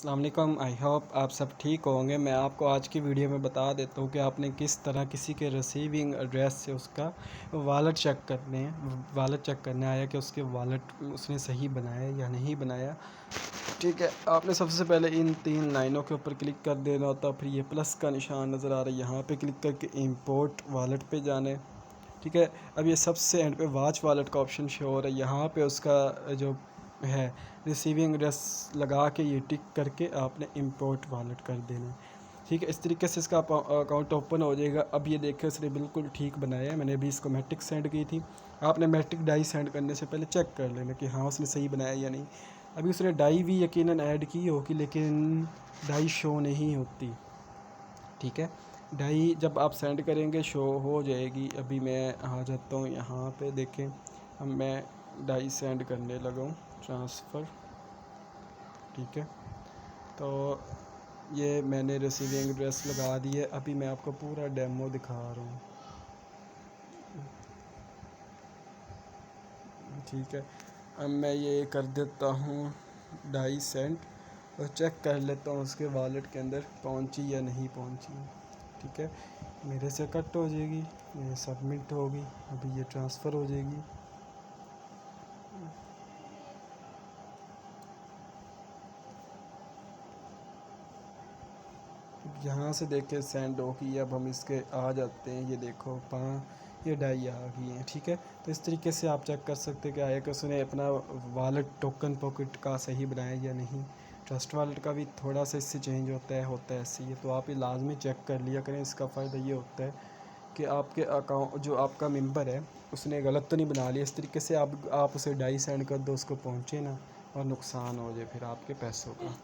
अस्सलाम वालेकुम। I hope आप सब ठीक होंगे। मैं आपको आज की वीडियो में बता देता हूँ कि आपने किस तरह किसी के रिसीविंग एड्रेस से उसका वॉलेट चेक करना है कि उसके वॉलेट उसने सही बनाया या नहीं बनाया। ठीक है, आपने सबसे पहले इन 3 लाइनों के ऊपर क्लिक कर देना होता, फिर ये प्लस का निशान नज़र आ रहा है, यहाँ पे क्लिक करके इंपोर्ट वॉलेट पे जाने। ठीक है, अब ये सबसे एंड पे वॉच वॉलेट का ऑप्शन शो हो रहा है, यहाँ पे उसका जो है रिसीविंग एड्रेस लगा के ये टिक करके आपने इंपोर्ट वॉलेट कर देना। ठीक है, इस तरीके से इसका अकाउंट ओपन हो जाएगा। अब ये देखें इसने बिल्कुल ठीक बनाया है। मैंने अभी इसको मैट्रिक सेंड की थी। आपने मैट्रिक डाई सेंड करने से पहले चेक कर लेना कि हाँ उसने सही बनाया या नहीं। अभी उसने डाई भी यकीनन ऐड की होगी लेकिन डाई शो नहीं होती। ठीक है, डाई जब आप सेंड करेंगे शो हो जाएगी। अभी मैं आ जाता हूँ यहाँ पे, देखें अब मैं डाई सेंड करने लगा हूँ, ट्रांसफ़र। ठीक है, तो ये मैंने रिसीविंग एड्रेस लगा दी है। अभी मैं आपको पूरा डेमो दिखा रहा हूँ। ठीक है, अब मैं ये कर देता हूँ डाई सेंड और चेक कर लेता हूँ उसके वॉलेट के अंदर पहुँची या नहीं पहुँची। ठीक है, मेरे से कट हो जाएगी, ये सबमिट होगी, अभी ये ट्रांसफ़र हो जाएगी। यहाँ से देख के सेंड होगी। अब हम इसके आ जाते हैं, ये देखो ये डाई आ गई है। ठीक है, तो इस तरीके से आप चेक कर सकते हैं कि आया कि उसने अपना वॉलेट टोकन पॉकेट का सही बनाया या नहीं। ट्रस्ट वॉलेट का भी थोड़ा सा इससे चेंज होता है ऐसे ही। तो आप ये लाजमी चेक कर लिया करें। इसका फ़ायदा ये होता है कि आपके अकाउंट जो आपका मेंबर है उसने गलत तो नहीं बना लिया। इस तरीके से आप उसे डाई सेंड कर दो, उसको पहुँचे ना और नुकसान हो जाए फिर आपके पैसों का।